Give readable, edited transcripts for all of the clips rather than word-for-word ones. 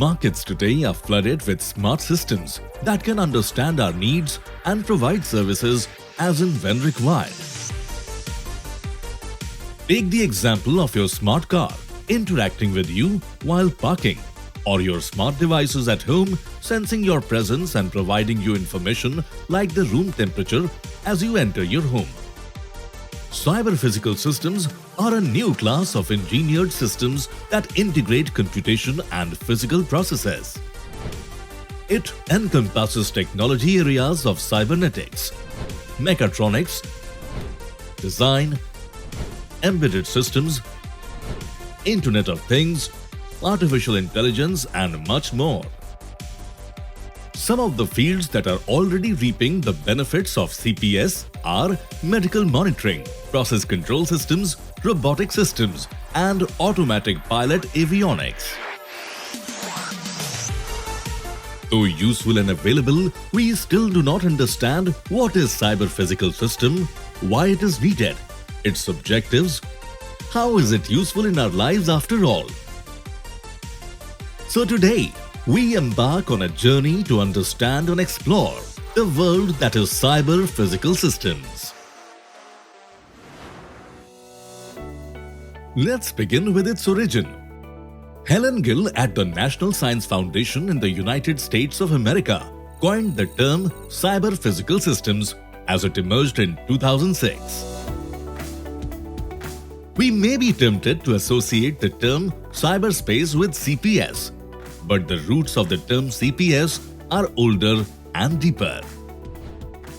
Markets today are flooded with smart systems that can understand our needs and provide services as and when required. Take the example of your smart car interacting with you while parking, or your smart devices at home sensing your presence and providing you information like the room temperature as you enter your home. Cyber-physical systems are a new class of engineered systems that integrate computation and physical processes. It encompasses technology areas of cybernetics, mechatronics, design, embedded systems, Internet of Things, artificial intelligence, and much more. Some of the fields that are already reaping the benefits of CPS are medical monitoring, process control systems, robotic systems, and automatic pilot avionics. Though useful and available, we still do not understand what is cyber-physical system, why it is needed, its objectives, how is it useful in our lives after all. So today, we embark on a journey to understand and explore the world that is cyber-physical systems. Let's begin with its origin. Helen Gill at the National Science Foundation in the United States of America coined the term cyber-physical systems as it emerged in 2006. We may be tempted to associate the term cyberspace with CPS, but the roots of the term CPS are older and deeper.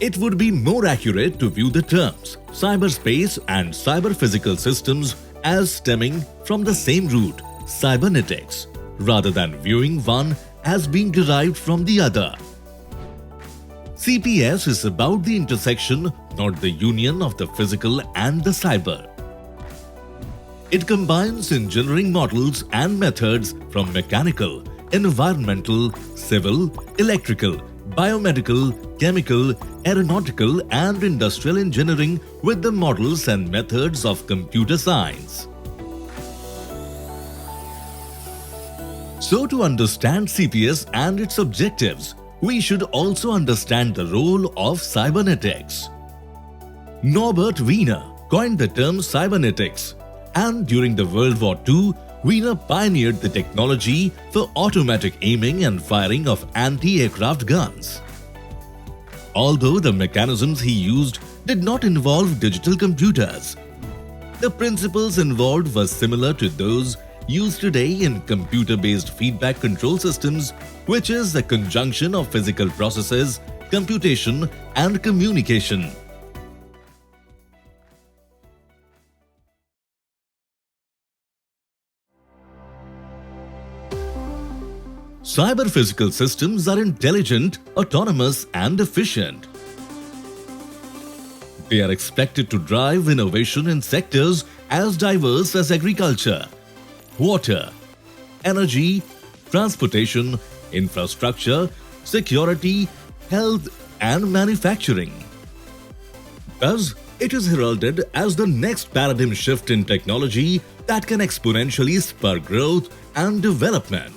It would be more accurate to view the terms cyberspace and cyber-physical systems as stemming from the same root, cybernetics, rather than viewing one as being derived from the other. CPS is about the intersection, not the union of the physical and the cyber. It combines engineering models and methods from mechanical, environmental, civil, electrical, biomedical, chemical, aeronautical, and industrial engineering with the models and methods of computer science. So, to understand CPS and its objectives, we should also understand the role of cybernetics. Norbert Wiener coined the term cybernetics, and during the World War II, Wiener pioneered the technology for automatic aiming and firing of anti-aircraft guns. Although the mechanisms he used did not involve digital computers, the principles involved were similar to those used today in computer-based feedback control systems, which is the conjunction of physical processes, computation, and communication. Cyber-physical systems are intelligent, autonomous, and efficient. They are expected to drive innovation in sectors as diverse as agriculture, water, energy, transportation, infrastructure, security, health, and manufacturing. Thus, it is heralded as the next paradigm shift in technology that can exponentially spur growth and development.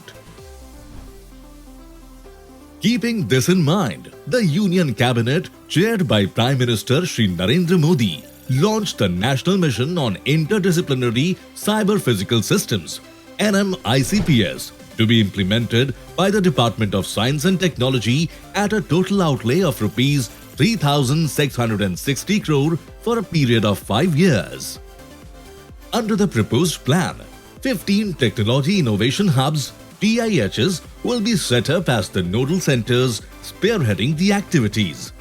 Keeping this in mind, the Union Cabinet, chaired by Prime Minister Shri Narendra Modi, launched the National Mission on Interdisciplinary Cyber-Physical Systems (NMICPS) to be implemented by the Department of Science and Technology at a total outlay of Rs 3,660 crore for a period of 5 years. Under the proposed plan, 15 Technology Innovation Hubs TIHs will be set up as the nodal centers spearheading the activities.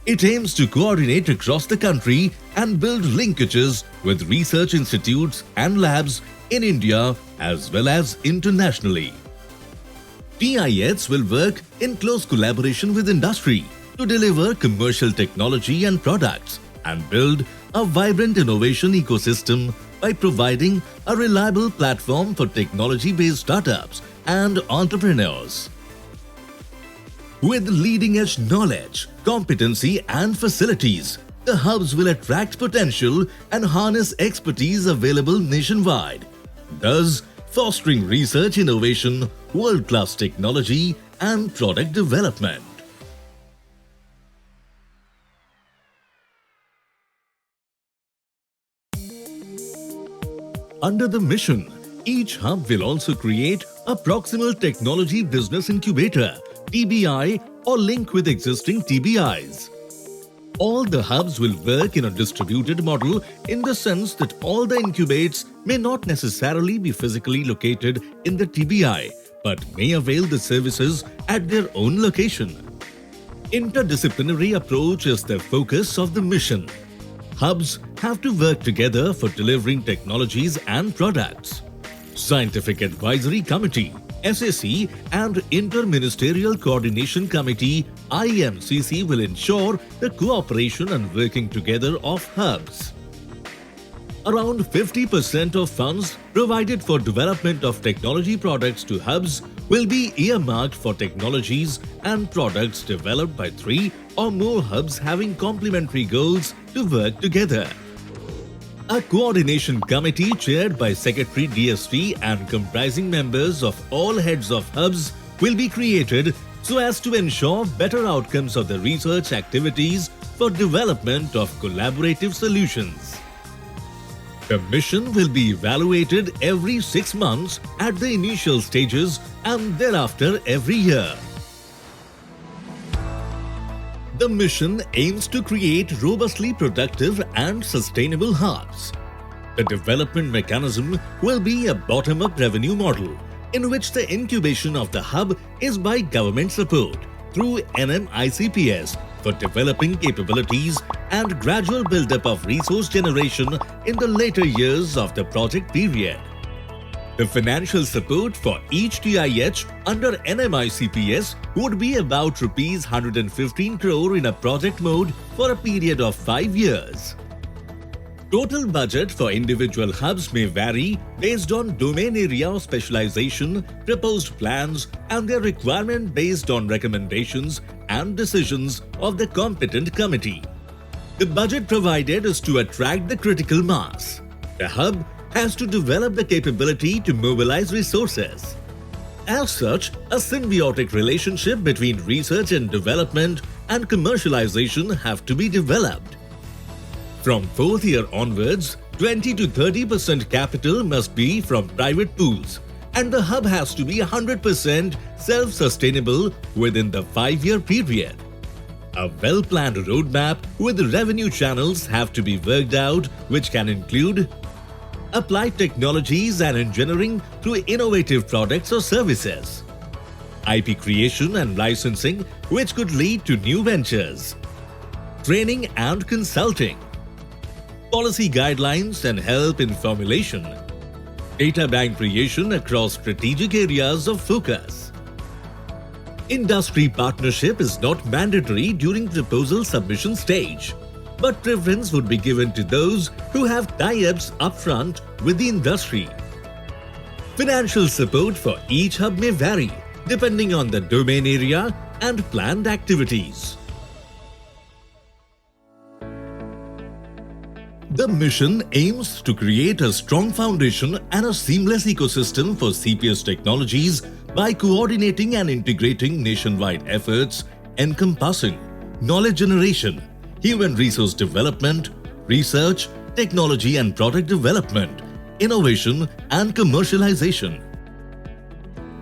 It aims to coordinate across the country and build linkages with research institutes and labs in India as well as internationally. TIHs will work in close collaboration with industry to deliver commercial technology and products and build a vibrant innovation ecosystem by providing a reliable platform for technology-based startups and entrepreneurs. With leading-edge knowledge, competency, and facilities, the hubs will attract potential and harness expertise available nationwide, thus fostering research, innovation, world-class technology, and product development. Under the mission, each hub will also create a proximal technology business incubator, TBI, or link with existing TBIs. All the hubs will work in a distributed model in the sense that all the incubates may not necessarily be physically located in the TBI, but may avail the services at their own location. Interdisciplinary approach is the focus of the mission. Hubs have to work together for delivering technologies and products. Scientific Advisory Committee (SAC) and Interministerial Coordination Committee (IMCC) will ensure the cooperation and working together of hubs. Around 50% of funds provided for development of technology products to hubs will be earmarked for technologies and products developed by 3 or more hubs having complementary goals to work together. A coordination committee chaired by Secretary DST and comprising members of all heads of hubs will be created so as to ensure better outcomes of the research activities for development of collaborative solutions. The mission will be evaluated every 6 months at the initial stages and thereafter every year. The mission aims to create robustly productive and sustainable hubs. The development mechanism will be a bottom-up revenue model in which the incubation of the hub is by government support through NMICPS for developing capabilities and gradual build-up of resource generation in the later years of the project period. The financial support for each TIH under NMICPS would be about Rs 115 crore in a project mode for a period of 5 years. Total budget for individual hubs may vary based on domain area of specialization, proposed plans, and their requirement based on recommendations and decisions of the competent committee. The budget provided is to attract the critical mass. The hub has to develop the capability to mobilize resources. As such, a symbiotic relationship between research and development and commercialization have to be developed. From 4th year onwards, 20 to 30% capital must be from private pools, and the hub has to be 100% self-sustainable within the 5-year period. A well-planned roadmap with revenue channels have to be worked out, which can include applied technologies and engineering through innovative products or services, IP creation and licensing, which could lead to new ventures, training and consulting, policy guidelines and help in formulation, data bank creation across strategic areas of focus. Industry partnership is not mandatory during proposal submission stage, but preference would be given to those who have tie-ups upfront with the industry. Financial support for each hub may vary depending on the domain area and planned activities. The mission aims to create a strong foundation and a seamless ecosystem for CPS technologies by coordinating and integrating nationwide efforts encompassing knowledge generation, human resource development, research, technology and product development, innovation and commercialization.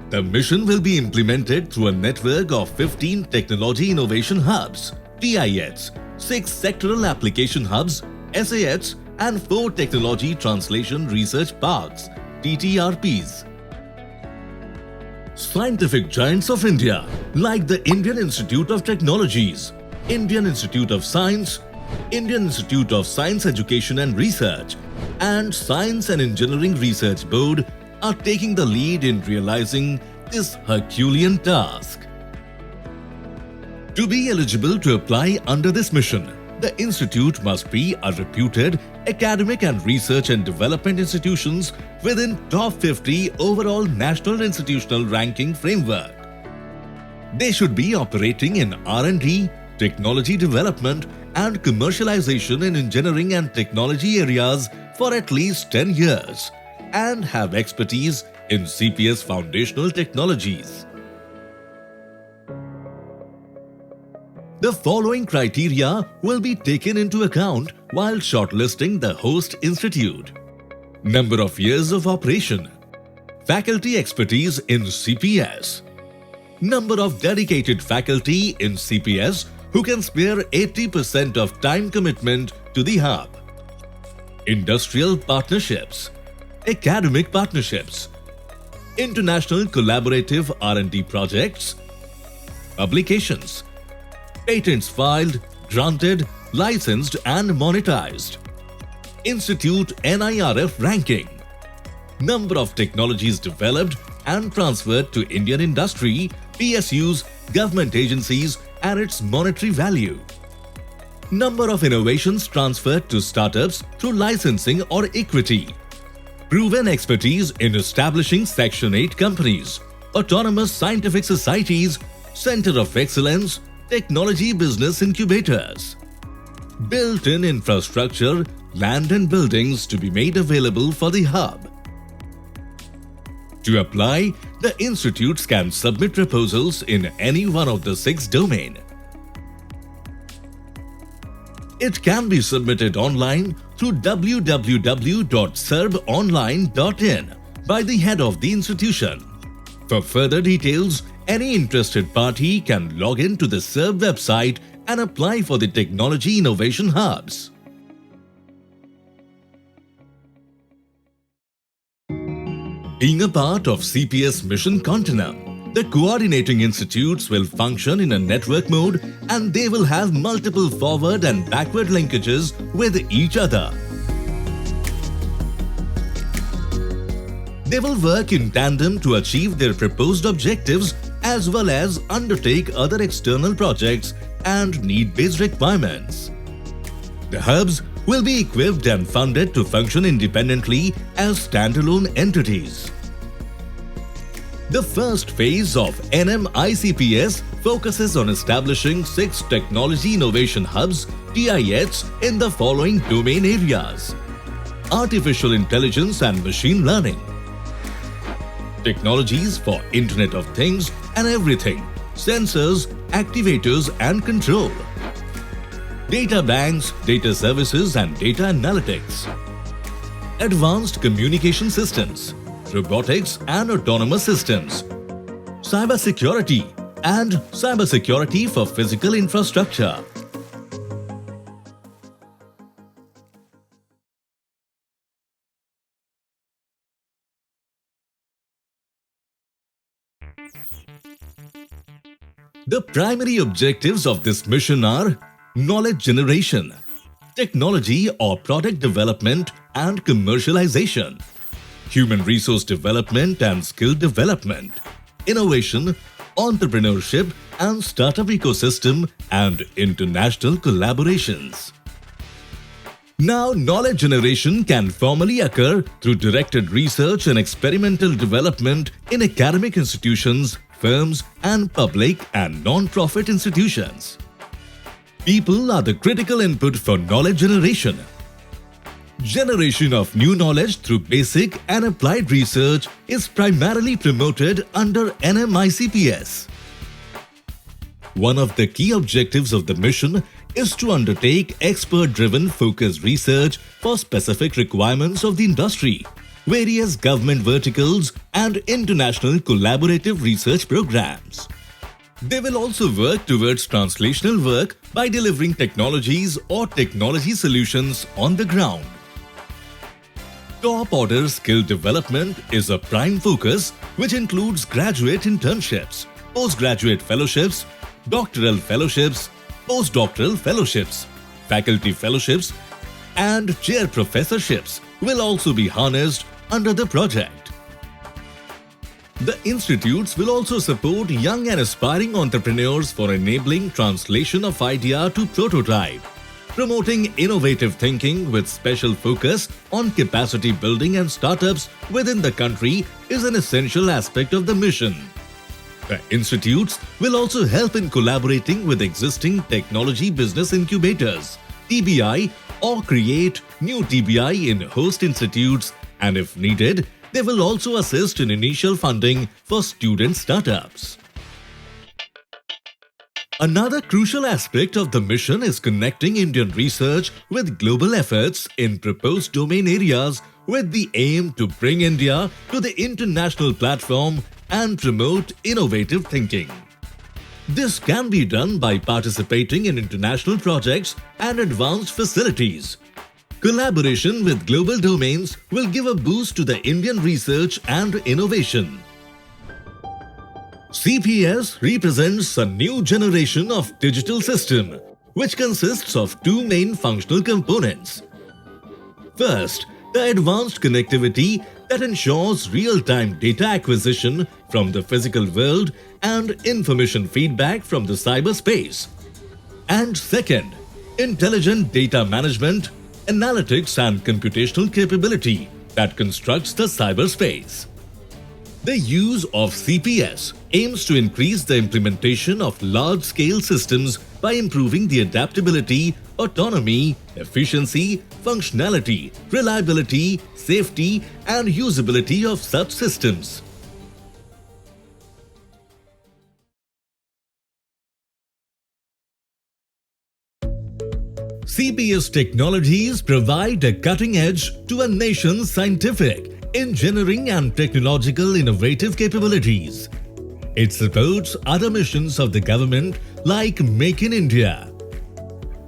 The mission will be implemented through a network of 15 Technology Innovation Hubs, TIHs, 6 Sectoral Application Hubs, SAHs, and 4 Technology Translation Research Parks, TTRPs. Scientific giants of India like the Indian Institute of Technologies, Indian Institute of Science, Indian Institute of Science Education and Research, and Science and Engineering Research Board are taking the lead in realizing this Herculean task. To be eligible to apply under this mission, the institute must be a reputed academic and research and development institutions within top 50 overall national institutional ranking framework. They should be operating in R&D, technology development and commercialization in engineering and technology areas for at least 10 years and have expertise in CPS foundational technologies. The following criteria will be taken into account while shortlisting the host institute: number of years of operation, faculty expertise in CPS, number of dedicated faculty in CPS who can spare 80% of time commitment to the hub, industrial partnerships, academic partnerships, international collaborative R&D projects, publications, patents filed, granted, licensed and monetized, institute NIRF ranking, number of technologies developed and transferred to Indian industry, PSUs, government agencies and its monetary value, number of innovations transferred to startups through licensing or equity, proven expertise in establishing Section 8 companies, autonomous scientific societies, center of excellence, technology business incubators, built-in infrastructure, land and buildings to be made available for the hub. To apply, the institutes can submit proposals in any one of the 6 domains. It can be submitted online through www.serbonline.in by the head of the institution. For further details, any interested party can log in to the SERB website and apply for the Technology Innovation Hubs. Being a part of CPS Mission Continuum, the coordinating institutes will function in a network mode and they will have multiple forward and backward linkages with each other. They will work in tandem to achieve their proposed objectives as well as undertake other external projects and need-based requirements. The hubs will be equipped and funded to function independently as standalone entities. The first phase of NMICPS focuses on establishing 6 Technology Innovation Hubs (TIHs) in the following domain areas: artificial intelligence and machine learning, technologies for Internet of Things and everything, sensors, activators and control, data banks, data services and data analytics, advanced communication systems, robotics and autonomous systems, cybersecurity and cybersecurity for physical infrastructure. The primary objectives of this mission are knowledge generation, technology or product development and commercialization, human resource development and skill development, innovation, entrepreneurship and startup ecosystem, and international collaborations. Now, knowledge generation can formally occur through directed research and experimental development in academic institutions, firms, and public and non-profit institutions. People are the critical input for knowledge generation. Generation of new knowledge through basic and applied research is primarily promoted under NMICPS. One of the key objectives of the mission is to undertake expert-driven focused research for specific requirements of the industry, various government verticals, and international collaborative research programs. They will also work towards translational work by delivering technologies or technology solutions on the ground. Top order skill development is a prime focus, which includes graduate internships, postgraduate fellowships, doctoral fellowships, postdoctoral fellowships, faculty fellowships, and chair professorships will also be harnessed under the project. The institutes will also support young and aspiring entrepreneurs for enabling translation of idea to prototype. Promoting innovative thinking with special focus on capacity building and startups within the country is an essential aspect of the mission. The institutes will also help in collaborating with existing technology business incubators, TBI, or create new TBI in host institutes, and if needed, They will also assist in initial funding for student startups. Another crucial aspect of the mission is connecting Indian research with global efforts in proposed domain areas with the aim to bring India to the international platform and promote innovative thinking. This can be done by participating in international projects and advanced facilities. Collaboration with global domains will give a boost to the Indian research and innovation. CPS represents a new generation of digital system, which consists of two main functional components. First, the advanced connectivity that ensures real-time data acquisition from the physical world and information feedback from the cyberspace. And second, intelligent data management, analytics and computational capability that constructs the cyberspace. The use of CPS aims to increase the implementation of large-scale systems by improving the adaptability, autonomy, efficiency, functionality, reliability, safety, and usability of such systems. CPS technologies provide a cutting edge to a nation's scientific, engineering and technological innovative capabilities. It supports other missions of the government like Make in India.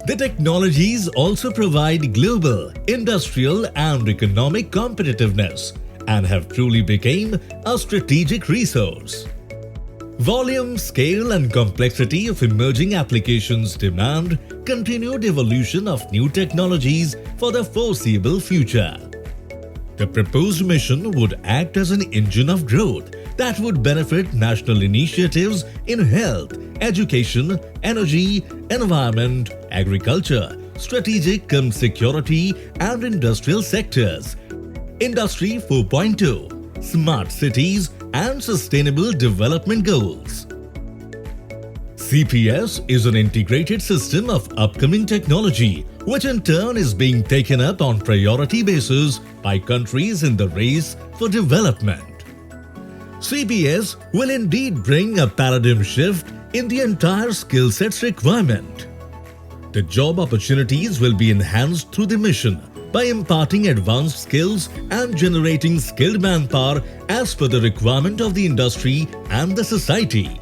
The technologies also provide global, industrial and economic competitiveness and have truly become a strategic resource. Volume, scale and complexity of emerging applications demand continued evolution of new technologies for the foreseeable future. The proposed mission would act as an engine of growth that would benefit national initiatives in health, education, energy, environment, agriculture, strategic security and industrial sectors, Industry 4.0, smart cities and sustainable development goals. CPS is an integrated system of upcoming technology which in turn is being taken up on priority basis by countries in the race for development. CPS will indeed bring a paradigm shift in the entire skill sets requirement. The job opportunities will be enhanced through the mission by imparting advanced skills and generating skilled manpower as per the requirement of the industry and the society.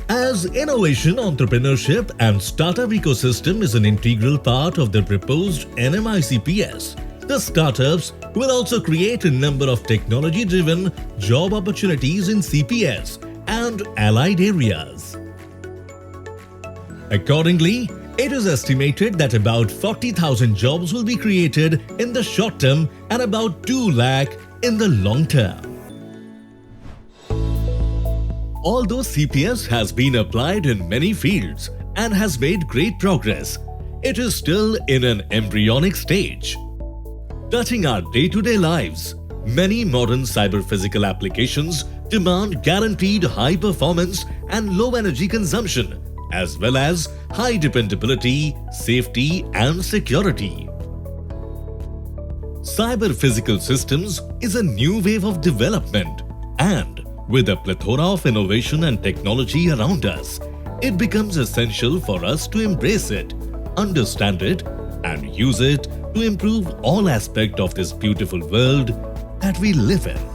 As innovation, entrepreneurship and startup ecosystem is an integral part of the proposed NMICPS, the startups will also create a number of technology-driven job opportunities in CPS and allied areas. Accordingly, it is estimated that about 40,000 jobs will be created in the short term and about 2 lakh in the long term. Although CPS has been applied in many fields and has made great progress, it is still in an embryonic stage. Touching our day-to-day lives, many modern cyber-physical applications demand guaranteed high performance and low energy consumption, as well as high dependability, safety and security. Cyber-physical systems is a new wave of development, and with a plethora of innovation and technology around us, it becomes essential for us to embrace it, understand it, and use it to improve all aspects of this beautiful world that we live in.